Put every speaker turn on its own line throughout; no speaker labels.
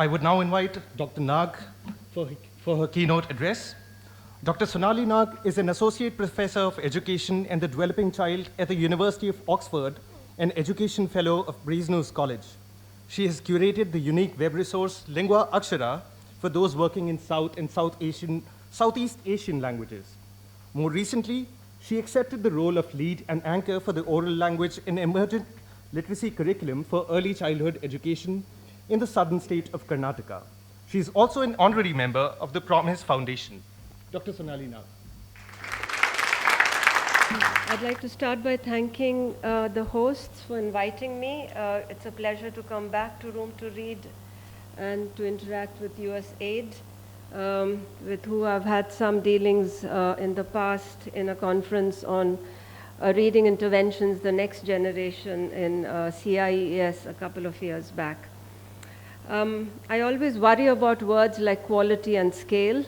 I would now invite Dr. Nag for her keynote address. Dr. Sonali Nag is an associate professor of education and the developing child at the University of Oxford and education fellow of Brasenose College. She has curated the unique web resource Lingua Akshara for those working in South and Southeast Asian languages. More recently, she accepted the role of lead and anchor for the oral language and emergent literacy curriculum for early childhood education in the southern state of Karnataka. She is also an honorary member of the Promise Foundation. Dr. Sonali Nag.
I'd like to start by thanking the hosts for inviting me. It's a pleasure to come back to Room to Read and to interact with USAID, with who I've had some dealings in the past in a conference on reading interventions, the next generation in CIES a couple of years back. I always worry about words like quality and scale.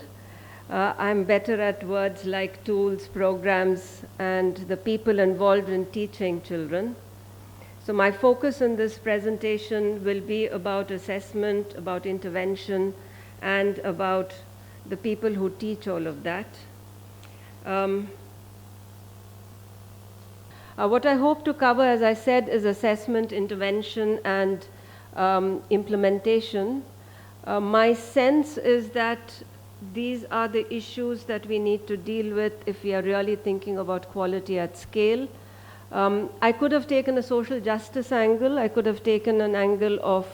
I'm better at words like tools, programs, and the people involved in teaching children. So my focus in this presentation will be about assessment, about intervention, and about the people who teach all of that. What I hope to cover, as I said, is assessment, intervention, and implementation. My sense is that these are the issues that we need to deal with if we are really thinking about quality at scale. I could have taken a social justice angle. I could have taken an angle of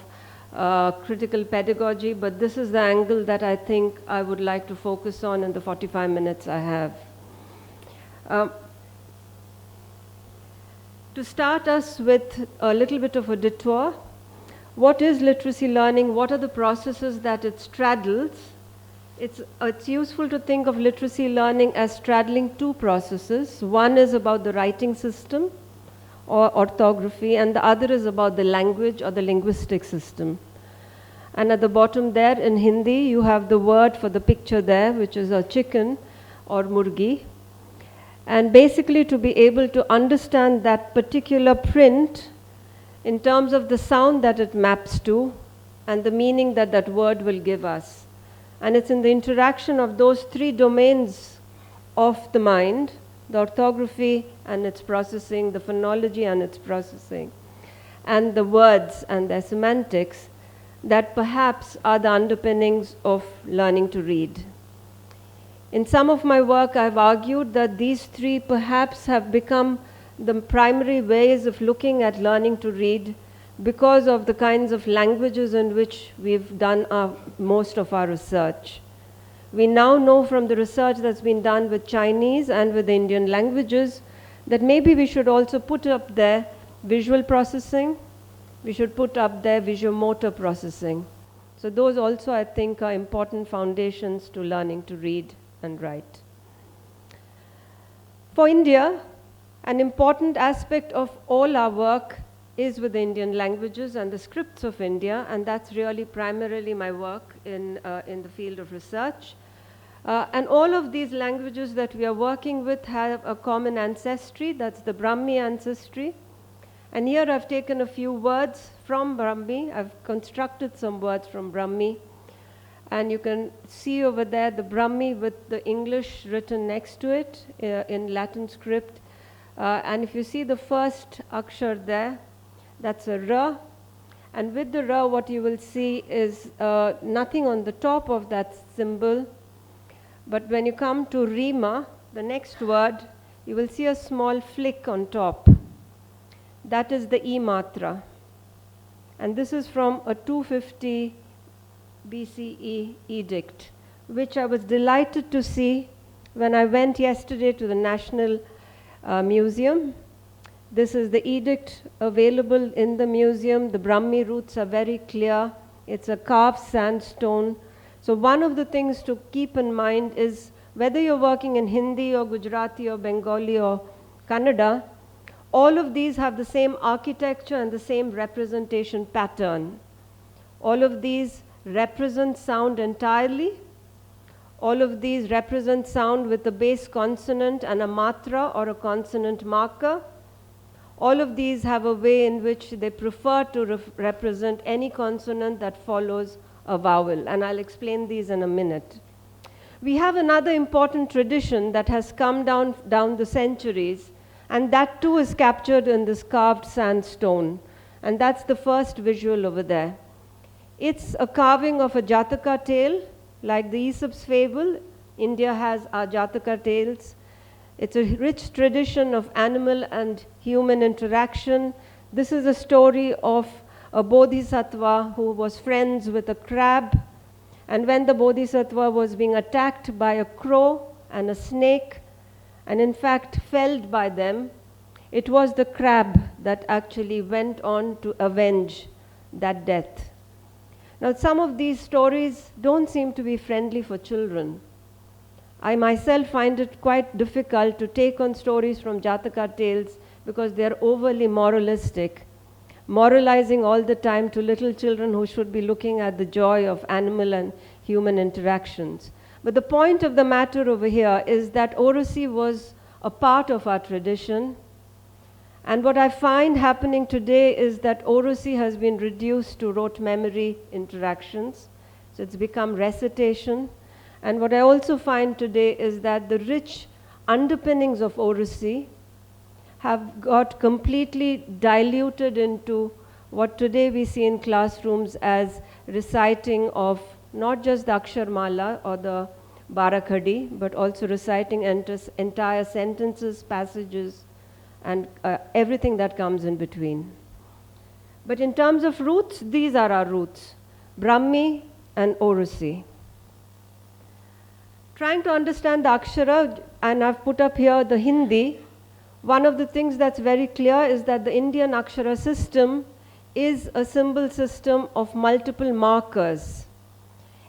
critical pedagogy, but this is the angle that I think I would like to focus on in the 45 minutes I have. To start us with a little bit of a detour, what is literacy learning? What are the processes that it straddles? It's useful to think of literacy learning as straddling two processes. One is about the writing system or orthography, and the other is about the language or the linguistic system. And at the bottom there in Hindi, you have the word for the picture there, which is a chicken or murgi. And basically to be able to understand that particular print in terms of the sound that it maps to and the meaning that that word will give us. And it's in the interaction of those three domains of the mind, the orthography and its processing, the phonology and its processing, and the words and their semantics, that perhaps are the underpinnings of learning to read. In some of my work, I've argued that these three perhaps have become the primary ways of looking at learning to read because of the kinds of languages in which we've done most of our research. We now know from the research that's been done with Chinese and with Indian languages that maybe we should also put up there visual processing, we should put up there visuomotor processing. So those also, I think, are important foundations to learning to read and write. For India, an important aspect of all our work is with the Indian languages and the scripts of India, and that's really primarily my work in the field of research. And all of these languages that we are working with have a common ancestry, that's the Brahmi ancestry. And here I've taken a few words from Brahmi. I've constructed some words from Brahmi. And you can see over there the Brahmi with the English written next to it in Latin script. And if you see the first akshar there, that's a ra, and with the ra what you will see is nothing on the top of that symbol, but when you come to rima, the next word, you will see a small flick on top. That is the e matra, and this is from a 250 BCE edict, which I was delighted to see when I went yesterday to the National Museum. This is the edict available in the museum. The Brahmi roots are very clear. It's a carved sandstone. So one of the things to keep in mind is whether you're working in Hindi or Gujarati or Bengali or Kannada, all of these have the same architecture and the same representation pattern. All of these represent sound entirely. All of these represent sound with a base consonant and a matra or a consonant marker. All of these have a way in which they prefer to represent any consonant that follows a vowel, and I'll explain these in a minute. We have another important tradition that has come down the centuries, and that too is captured in this carved sandstone, and that's the first visual over there. It's a carving of a Jataka tale, like the Aesop's fable. India has our Jataka tales. It's a rich tradition of animal and human interaction. This is a story of a bodhisattva who was friends with a crab, and when the bodhisattva was being attacked by a crow and a snake, and in fact felled by them, it was the crab that actually went on to avenge that death. Now, some of these stories don't seem to be friendly for children. I myself find it quite difficult to take on stories from Jataka tales because they are overly moralistic, moralizing all the time to little children who should be looking at the joy of animal and human interactions. But the point of the matter over here is that Orosi was a part of our tradition. And what I find happening today is that Orosi has been reduced to rote memory interactions. So it's become recitation. And what I also find today is that the rich underpinnings of Orosi have got completely diluted into what today we see in classrooms as reciting of not just the Aksharmala or the Barakhadi, but also reciting entire sentences, passages, and everything that comes in between. But in terms of roots, these are our roots, Brahmi and Orosi. Trying to understand the Akshara, and I've put up here the Hindi, one of the things that's very clear is that the Indian Akshara system is a symbol system of multiple markers.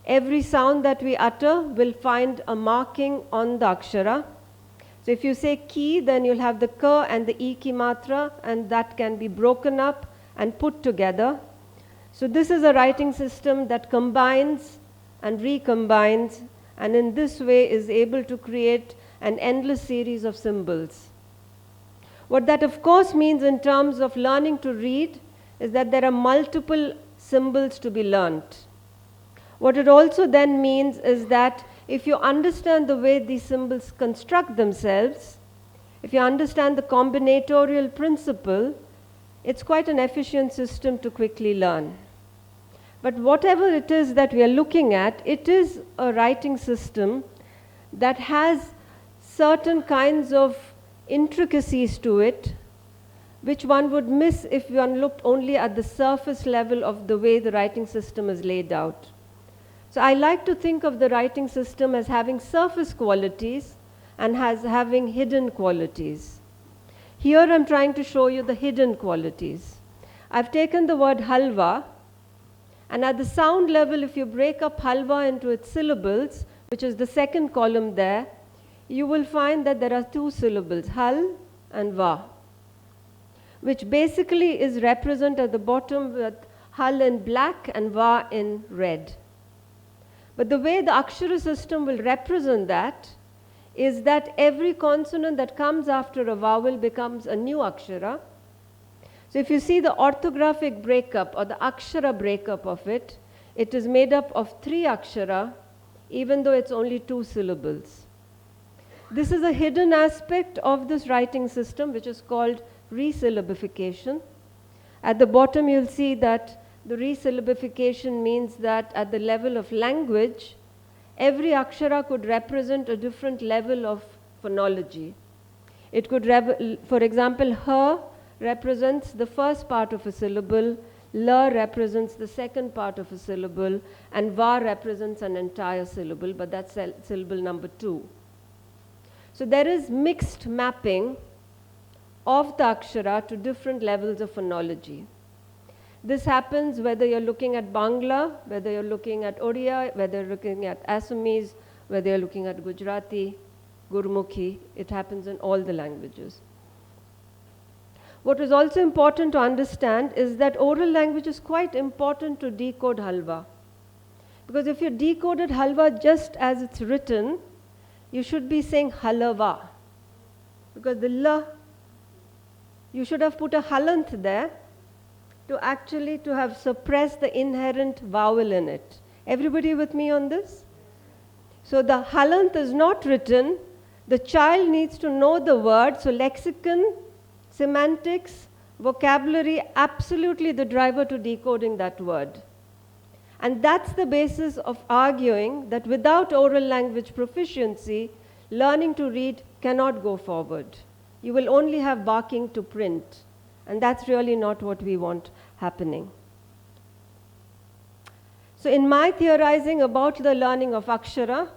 Every sound that we utter will find a marking on the Akshara. So if you say ki, then you'll have the ka and the e ki matra, and that can be broken up and put together. So this is a writing system that combines and recombines, and in this way is able to create an endless series of symbols. What that of course means in terms of learning to read is that there are multiple symbols to be learnt. What it also then means is that if you understand the way these symbols construct themselves, if you understand the combinatorial principle, it's quite an efficient system to quickly learn. But whatever it is that we are looking at, it is a writing system that has certain kinds of intricacies to it, which one would miss if one looked only at the surface level of the way the writing system is laid out. So I like to think of the writing system as having surface qualities and as having hidden qualities. Here I'm trying to show you the hidden qualities. I've taken the word halwa, and at the sound level, if you break up halwa into its syllables, which is the second column there, you will find that there are two syllables, hal and va, which basically is represented at the bottom with hal in black and va in red. But the way the Akshara system will represent that is that every consonant that comes after a vowel becomes a new Akshara. So if you see the orthographic breakup or the Akshara breakup of it, it is made up of 3 Akshara, even though it's only 2 syllables. This is a hidden aspect of this writing system, which is called resyllabification. At the bottom, you'll see that the resyllabification means that at the level of language, every Akshara could represent a different level of phonology. It could, for example, her represents the first part of a syllable, la represents the second part of a syllable, and va represents an entire syllable, but that's syllable number 2. So there is mixed mapping of the Akshara to different levels of phonology. This happens whether you're looking at Bangla, whether you're looking at Oriya, whether you're looking at Assamese, whether you're looking at Gujarati, Gurmukhi. It happens in all the languages. What is also important to understand is that oral language is quite important to decode halwa. Because if you decoded halwa just as it's written, you should be saying halava. Because the la, you should have put a halant there to have suppressed the inherent vowel in it. Everybody with me on this? So the halant is not written. The child needs to know the word. So lexicon, semantics, vocabulary, absolutely the driver to decoding that word. And that's the basis of arguing that without oral language proficiency, learning to read cannot go forward. You will only have barking to print. And that's really not what we want happening. So in my theorizing about the learning of Akshara,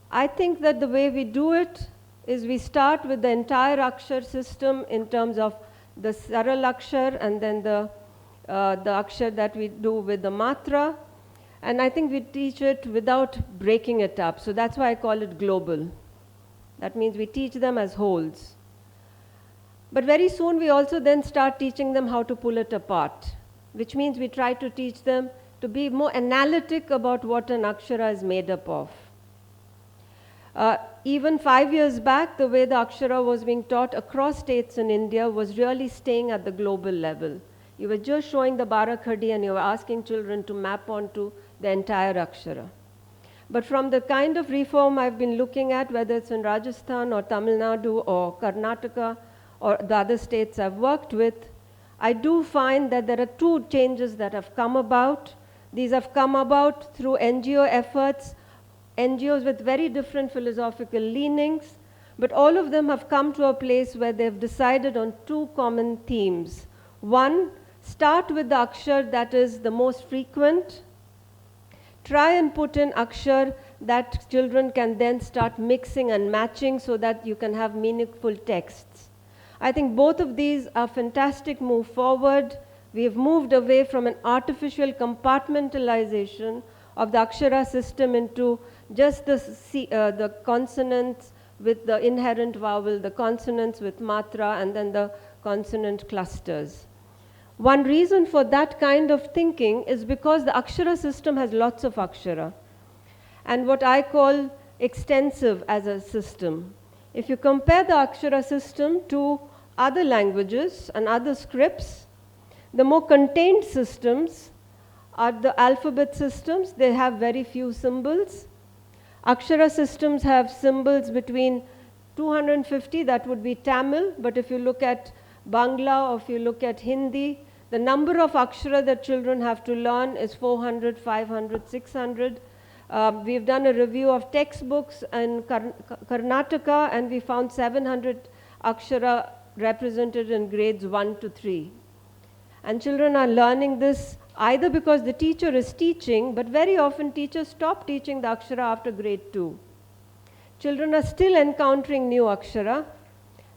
I think that the way we do it is we start with the entire Akshar system in terms of the Saral Akshar and then the Akshar that we do with the Matra. And I think we teach it without breaking it up. So that's why I call it global. That means we teach them as wholes. But very soon we also then start teaching them how to pull it apart, which means we try to teach them to be more analytic about what an Akshara is made up of. Even 5 years back, the way the Akshara was being taught across states in India was really staying at the global level. You were just showing the Barakhadi and you were asking children to map onto the entire Akshara. But from the kind of reform I've been looking at, whether it's in Rajasthan or Tamil Nadu or Karnataka or the other states I've worked with, I do find that there are two changes that have come about. These have come about through NGO efforts, NGOs with very different philosophical leanings, but all of them have come to a place where they've decided on two common themes. One, start with the Akshar that is the most frequent. Try and put in Akshar that children can then start mixing and matching so that you can have meaningful texts. I think both of these are fantastic move forward. We have moved away from an artificial compartmentalization of the Akshara system into just the consonants with the inherent vowel, the consonants with matra, and then the consonant clusters. One reason for that kind of thinking is because the Akshara system has lots of Akshara, and what I call extensive as a system. If you compare the Akshara system to other languages and other scripts, the more contained systems are the alphabet systems. They have very few symbols. Akshara systems have symbols between 250, that would be Tamil, but if you look at Bangla or if you look at Hindi, the number of Akshara that children have to learn is 400, 500, 600. We've done a review of textbooks in Karnataka and we found 700 Akshara represented in grades 1 to 3. And children are learning this either because the teacher is teaching, but very often teachers stop teaching the Akshara after grade 2. Children are still encountering new Akshara.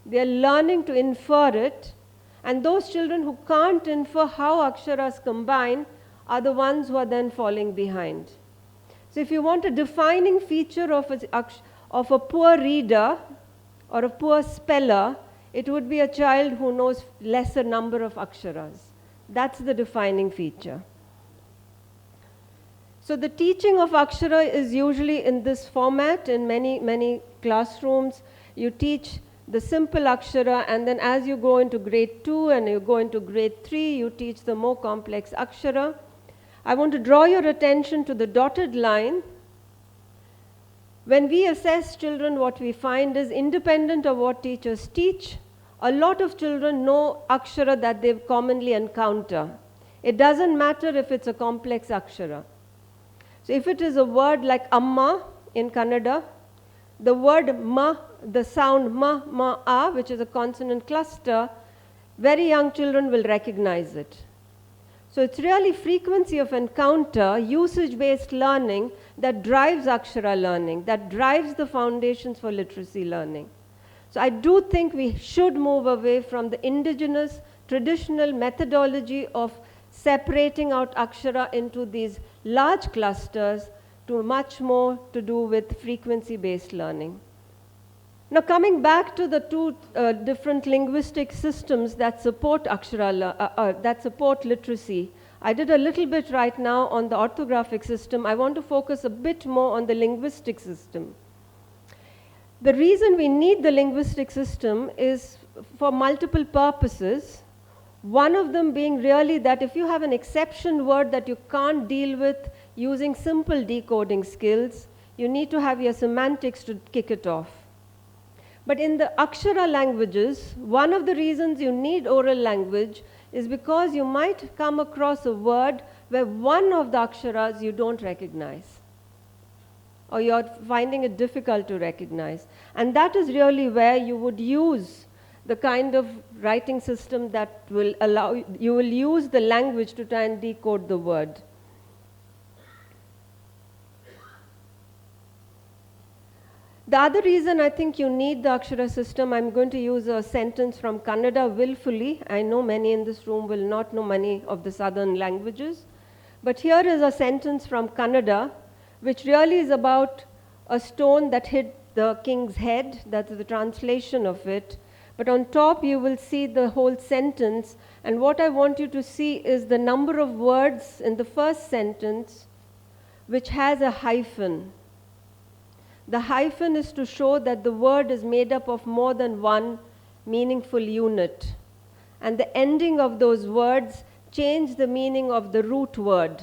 They are learning to infer it. And those children who can't infer how Aksharas combine are the ones who are then falling behind. So if you want a defining feature of a poor reader or a poor speller, it would be a child who knows lesser number of Aksharas. That's the defining feature. So the teaching of Akshara is usually in this format in many classrooms. You teach the simple Akshara, and then as you go into grade 2 and you go into grade 3, you teach the more complex Akshara. I want to draw your attention to the dotted line. When we assess children, what we find is independent of what teachers teach, a lot of children know Akshara that they commonly encounter. It doesn't matter if it's a complex Akshara. So if it is a word like amma in Kannada, the word ma, the sound ma, ma, a, which is a consonant cluster, very young children will recognize it. So it's really frequency of encounter, usage-based learning that drives Akshara learning, that drives the foundations for literacy learning. So I do think we should move away from the indigenous, traditional methodology of separating out Akshara into these large clusters to much more to do with frequency-based learning. Now coming back to the two different linguistic systems that support Akshara, that support literacy, I did a little bit right now on the orthographic system. I want to focus a bit more on the linguistic system. The reason we need the linguistic system is for multiple purposes. One of them being really that if you have an exception word that you can't deal with using simple decoding skills. You need to have your semantics to kick it off. But in the Akshara languages, one of the reasons you need oral language is because you might come across a word where one of the Aksharas you don't recognize, or you're finding it difficult to recognize. And that is really where you would use the kind of writing system that will allow you will use the language to try and decode the word. The other reason I think you need the Akshara system, I'm going to use a sentence from Kannada willfully. I know many in this room will not know many of the southern languages. But here is a sentence from Kannada, which really is about a stone that hit the king's head. That's the translation of it. But on top you will see the whole sentence. And what I want you to see is the number of words in the first sentence which has a hyphen. The hyphen is to show that the word is made up of more than one meaningful unit. And the ending of those words change the meaning of the root word.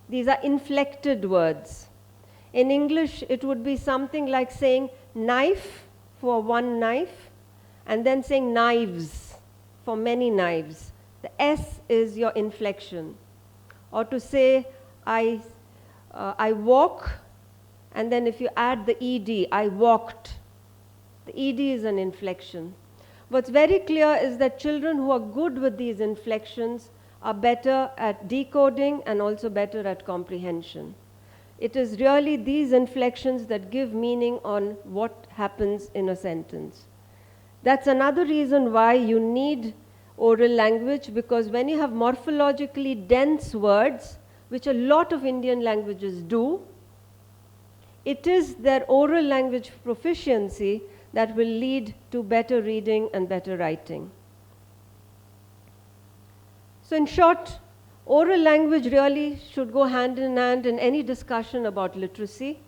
These are inflected words. In English, it would be something like saying knife for one knife, and then saying knives for many knives. The S is your inflection. Or to say, I walk, and then if you add the ed, I walked. The ed is an inflection. What's very clear is that children who are good with these inflections are better at decoding and also better at comprehension. It is really these inflections that give meaning on what happens in a sentence. That's another reason why you need oral language, because when you have morphologically dense words, which a lot of Indian languages do, it is their oral language proficiency that will lead to better reading and better writing. So in short, oral language really should go hand in hand in any discussion about literacy.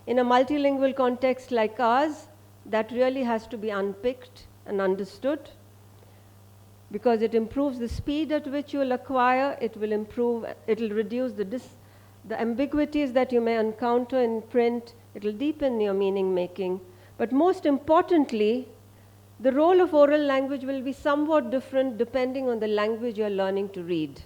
In a multilingual context like ours, that really has to be unpicked and understood, because it improves the speed at which you will acquire, it will reduce the ambiguities that you may encounter in print, it will deepen your meaning making. But most importantly, the role of oral language will be somewhat different depending on the language you are learning to read.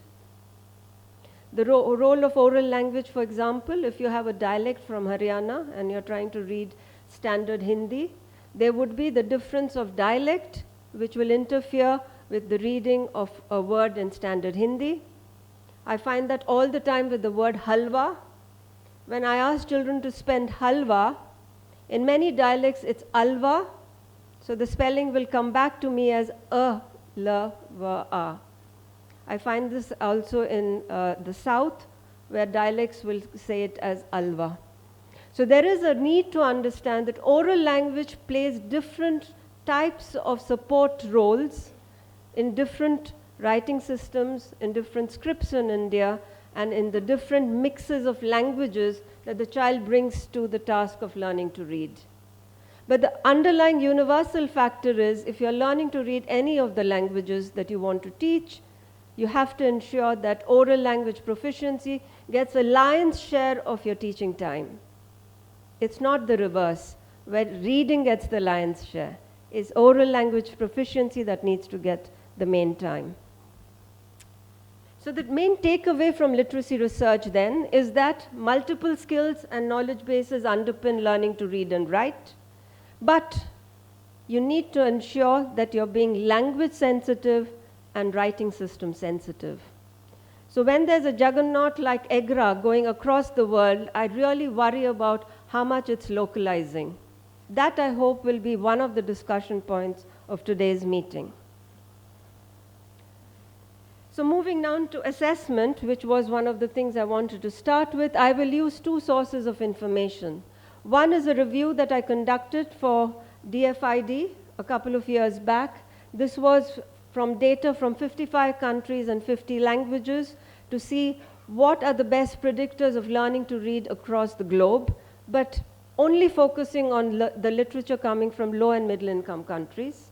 The role of oral language, for example, if you have a dialect from Haryana and you're trying to read standard Hindi, there would be the difference of dialect which will interfere with the reading of a word in standard Hindi. I find that all the time with the word halwa. When I ask children to spell halwa, in many dialects it's alva, so the spelling will come back to me as a. I find this also in the south, where dialects will say it as alva. So there is a need to understand that oral language plays different types of support roles in different writing systems, in different scripts in India, and in the different mixes of languages that the child brings to the task of learning to read. But the underlying universal factor is, if you're learning to read any of the languages that you want to teach, you have to ensure that oral language proficiency gets a lion's share of your teaching time. It's not the reverse, where reading gets the lion's share. It's oral language proficiency that needs to get the main time. So the main takeaway from literacy research then is that multiple skills and knowledge bases underpin learning to read and write, but you need to ensure that you're being language sensitive and writing system sensitive. So when there's a juggernaut like EGRA going across the world, I really worry about how much it's localizing. That, I hope, will be one of the discussion points of today's meeting. So moving now to assessment, which was one of the things I wanted to start with, I will use two sources of information. One is a review that I conducted for DFID a couple of years back. This was from data from 55 countries and 50 languages to see what are the best predictors of learning to read across the globe, but only focusing on the literature coming from low and middle income countries.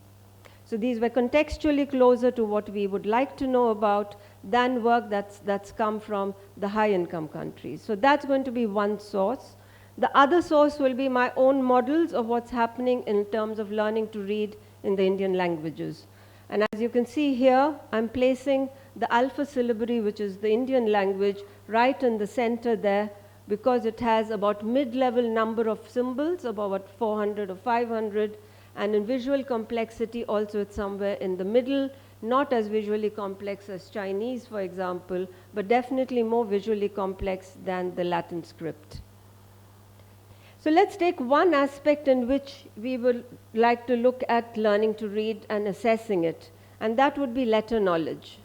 So these were contextually closer to what we would like to know about than work that's come from the high-income countries. So that's going to be one source. The other source will be my own models of what's happening in terms of learning to read in the Indian languages. And as you can see here, I'm placing the alpha syllabary, which is the Indian language, right in the center there, because it has about mid-level number of symbols, about 400 or 500, and in visual complexity also it's somewhere in the middle, not as visually complex as Chinese, for example, but definitely more visually complex than the Latin script. So let's take one aspect in which we would like to look at learning to read and assessing it, and that would be letter knowledge.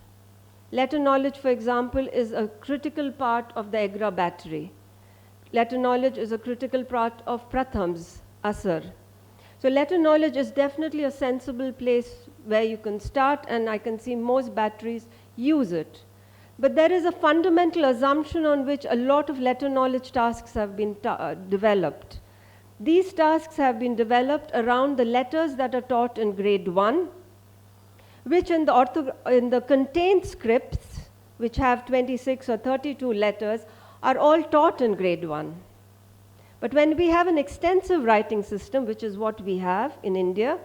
Letter knowledge, for example, is a critical part of the Agra battery. Letter knowledge is a critical part of Pratham's Asar. So letter knowledge is definitely a sensible place where you can start, and I can see most batteries use it. But there is a fundamental assumption on which a lot of letter knowledge tasks have been developed. These tasks have been developed around the letters that are taught in grade 1, which in the contained scripts, which have 26 or 32 letters, are all taught in grade 1. But when we have an extensive writing system, which is what we have in India,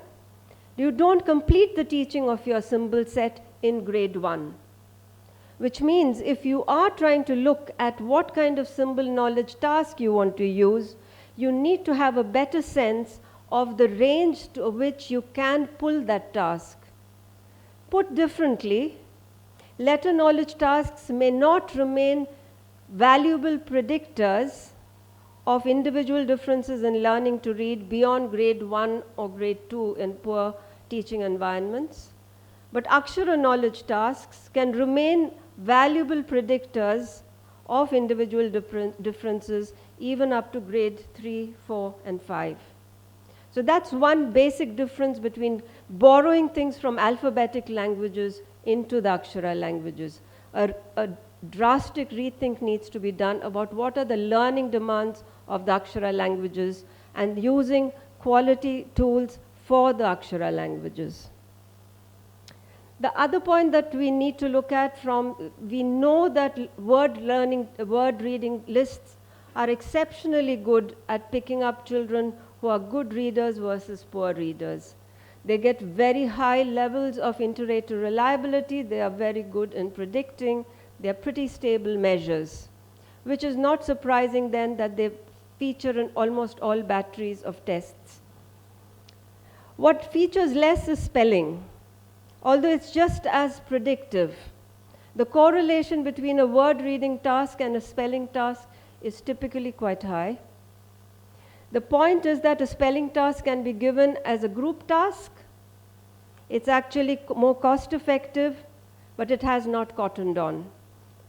you don't complete the teaching of your symbol set in grade 1. Which means if you are trying to look at what kind of symbol knowledge task you want to use, you need to have a better sense of the range to which you can pull that task. Put differently, letter knowledge tasks may not remain valuable predictors of individual differences in learning to read beyond grade 1 or grade 2 in poor teaching environments. But Akshara knowledge tasks can remain valuable predictors of individual differences even up to grade 3, 4, and 5. So that's one basic difference between borrowing things from alphabetic languages into the Akshara languages. A drastic rethink needs to be done about what are the learning demands of the Akshara languages and using quality tools for the Akshara languages. The other point that we need to look at we know that word reading lists are exceptionally good at picking up children who are good readers versus poor readers. They get very high levels of iterator reliability. They are very good in predicting. They are pretty stable measures, which is not surprising then that they feature in almost all batteries of tests. What features less is spelling. Although it's just as predictive, the correlation between a word reading task and a spelling task is typically quite high. The point is that a spelling task can be given as a group task. It's actually more cost effective, but it has not cottoned on.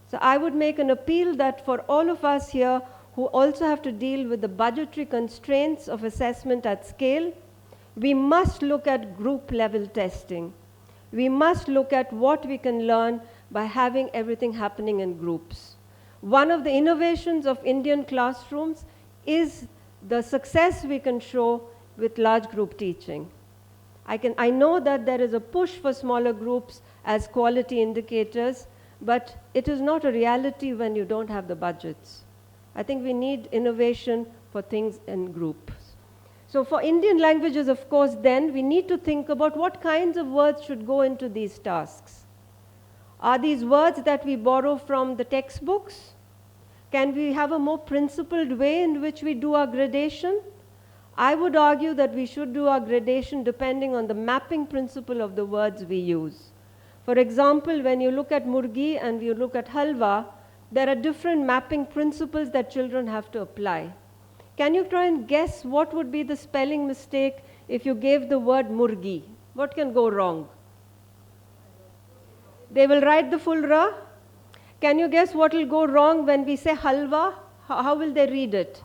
So I would make an appeal that for all of us here who also have to deal with the budgetary constraints of assessment at scale, we must look at group level testing. We must look at what we can learn by having everything happening in groups. One of the innovations of Indian classrooms is the success we can show with large group teaching. I know that there is a push for smaller groups as quality indicators, but it is not a reality when you don't have the budgets. I think we need innovation for things in groups. So for Indian languages, of course, then we need to think about what kinds of words should go into these tasks. Are these words that we borrow from the textbooks? Can we have a more principled way in which we do our gradation? I would argue that we should do our gradation depending on the mapping principle of the words we use. For example, when you look at murgi and you look at halwa, there are different mapping principles that children have to apply. Can you try and guess what would be the spelling mistake if you gave the word murgi? What can go wrong? They will write the full ra. Can you guess what will go wrong when we say halwa? How will they read it?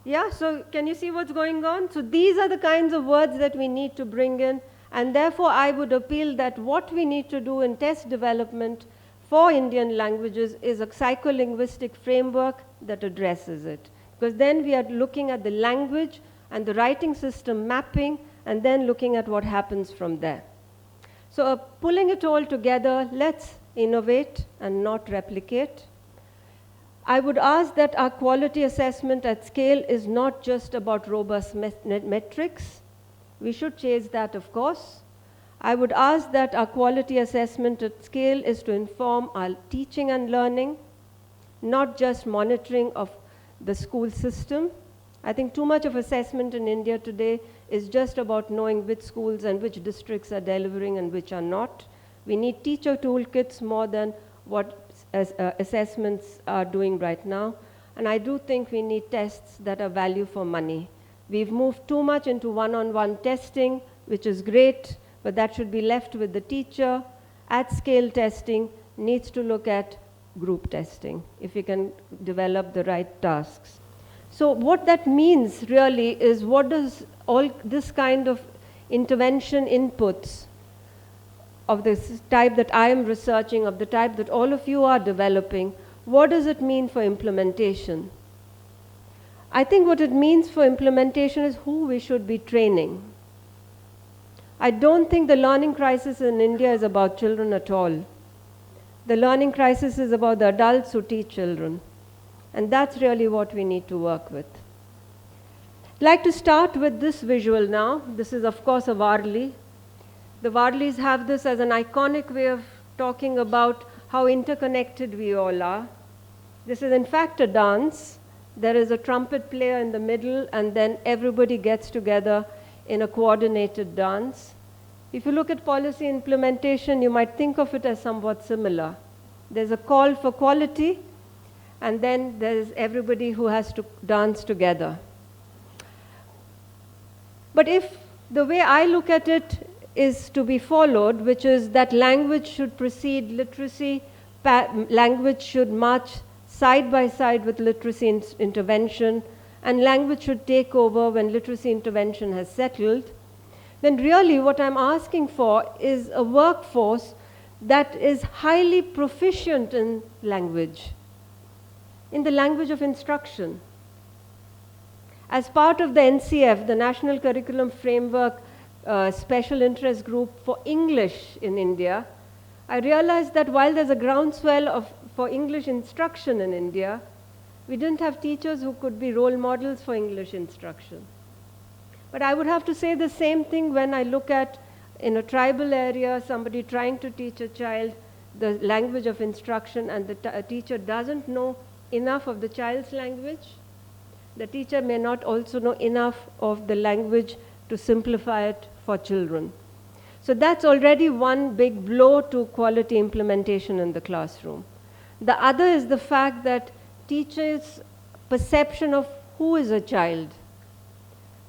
Yeah, so can you see what's going on? So these are the kinds of words that we need to bring in, and therefore I would appeal that what we need to do in test development for Indian languages is a psycholinguistic framework that addresses it. Because then we are looking at the language and the writing system mapping and then looking at what happens from there. So pulling it all together, let's innovate and not replicate. I would ask that our quality assessment at scale is not just about robust metrics. We should chase that, of course. I would ask that our quality assessment at scale is to inform our teaching and learning, not just monitoring of the school system. I think too much of assessment in India today is just about knowing which schools and which districts are delivering and which are not. We need teacher toolkits more than what assessments are doing right now. And I do think we need tests that are value for money. We've moved too much into one-on-one testing, which is great, but that should be left with the teacher. At-scale testing needs to look at group testing, if you can develop the right tasks. So what that means really is, what does all this kind of intervention inputs of this type that I am researching, of the type that all of you are developing, what does it mean for implementation? I think what it means for implementation is who we should be training. I don't think the learning crisis in India is about children at all. The learning crisis is about the adults who teach children. And that's really what we need to work with. I'd like to start with this visual now. This is, of course, a Varli. The Varlis have this as an iconic way of talking about how interconnected we all are. This is, in fact, a dance. There is a trumpet player in the middle, and then everybody gets together in a coordinated dance. If you look at policy implementation, you might think of it as somewhat similar. There's a call for quality, and then there's everybody who has to dance together. But if the way I look at it is to be followed, which is that language should precede literacy, language should march side by side with literacy intervention, and language should take over when literacy intervention has settled, then really what I'm asking for is a workforce that is highly proficient in language, in the language of instruction. As part of the NCF, the National Curriculum Framework Special Interest Group for English in India, I realized that while there's a groundswell for English instruction in India, we didn't have teachers who could be role models for English instruction. But I would have to say the same thing when I look at, in a tribal area, somebody trying to teach a child the language of instruction, and the teacher doesn't know enough of the child's language. The teacher may not also know enough of the language to simplify it for children. So that's already one big blow to quality implementation in the classroom. The other is the fact that teachers' perception of who is a child,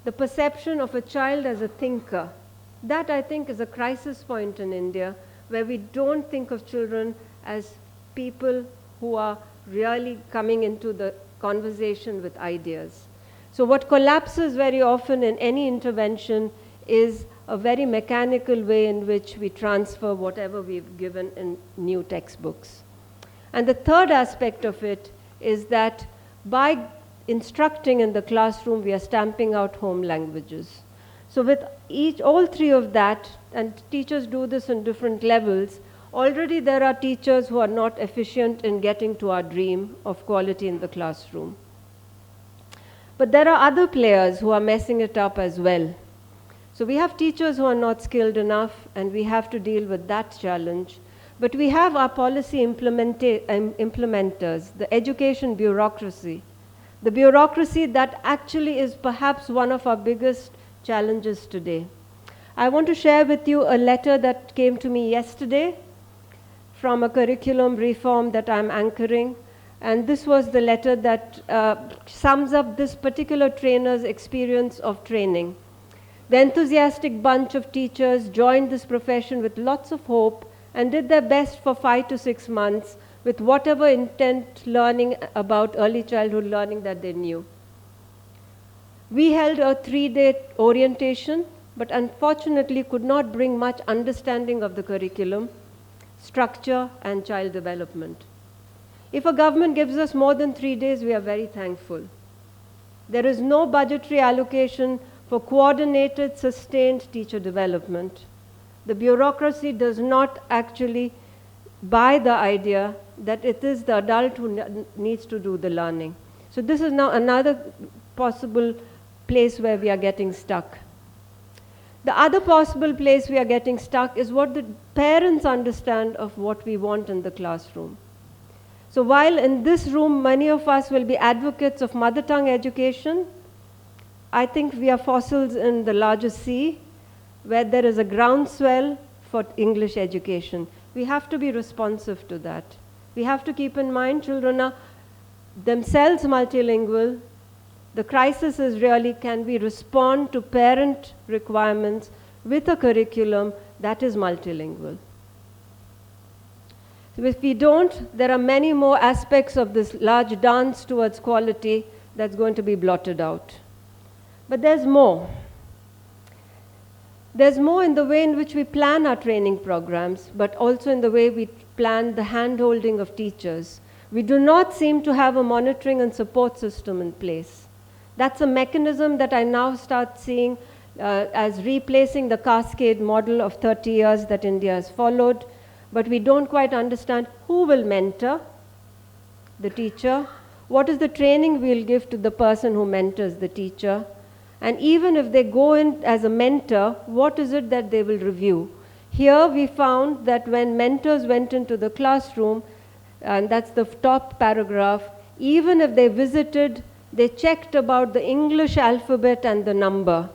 the perception of a child as a thinker, that I think is a crisis point in India, where we don't think of children as people who are really coming into the conversation with ideas. So what collapses very often in any intervention is a very mechanical way in which we transfer whatever we've given in new textbooks. And the third aspect of it is that by instructing in the classroom, we are stamping out home languages. So with all three of that, and teachers do this in different levels, already there are teachers who are not efficient in getting to our dream of quality in the classroom. But there are other players who are messing it up as well. So we have teachers who are not skilled enough, and we have to deal with that challenge. But we have our policy implementers, the education bureaucracy. The bureaucracy that actually is perhaps one of our biggest challenges today. I want to share with you a letter that came to me yesterday from a curriculum reform that I'm anchoring. And this was the letter that sums up this particular trainer's experience of training. The enthusiastic bunch of teachers joined this profession with lots of hope and did their best for 5 to 6 months with whatever intent learning about early childhood learning that they knew. We held a 3-day orientation, but unfortunately could not bring much understanding of the curriculum, structure, and child development. If a government gives us more than 3 days, we are very thankful. There is no budgetary allocation for coordinated, sustained teacher development. The bureaucracy does not actually buy the idea that it is the adult who needs to do the learning. So this is now another possible place where we are getting stuck. The other possible place we are getting stuck is what the parents understand of what we want in the classroom. So while in this room many of us will be advocates of mother tongue education, I think we are fossils in the larger sea where there is a groundswell for English education. We have to be responsive to that. We have to keep in mind children are themselves multilingual. The crisis is really, can we respond to parent requirements with a curriculum that is multilingual? So if we don't, there are many more aspects of this large dance towards quality that's going to be blotted out. But there's more. There's more in the way in which we plan our training programs, but also in the way we plan the hand-holding of teachers. We do not seem to have a monitoring and support system in place. That's a mechanism that I now start seeing as replacing the cascade model of 30 years that India has followed, but we don't quite understand who will mentor the teacher, what is the training we'll give to the person who mentors the teacher, and even if they go in as a mentor, what is it that they will review? Here we found that when mentors went into the classroom, and that's the top paragraph, even if they visited, they checked about the English alphabet and the number,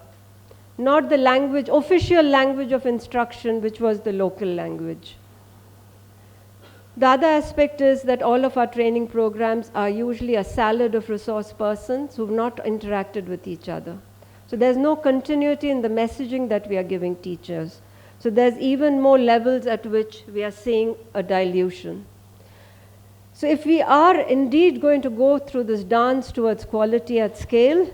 not the language, official language of instruction, which was the local language. The other aspect is that all of our training programs are usually a salad of resource persons who have not interacted with each other. So there's no continuity in the messaging that we are giving teachers. So there's even more levels at which we are seeing a dilution. So if we are indeed going to go through this dance towards quality at scale,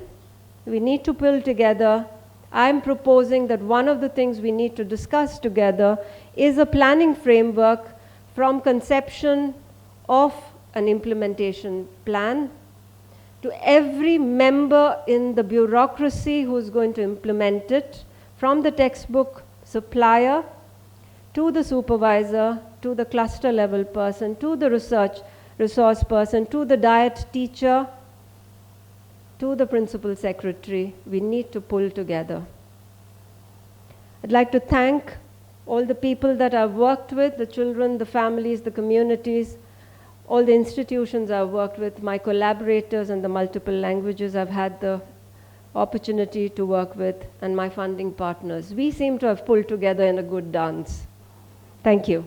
we need to pull together. I'm proposing that one of the things we need to discuss together is a planning framework from conception of an implementation plan to every member in the bureaucracy who's going to implement it, from the textbook supplier to the supervisor, to the cluster level person, to the resource person, to the diet teacher, to the principal secretary. We need to pull together. I'd like to thank all the people that I've worked with, the children, the families, the communities, all the institutions I've worked with, my collaborators and the multiple languages I've had the opportunity to work with, and my funding partners. We seem to have pulled together in a good dance. Thank you.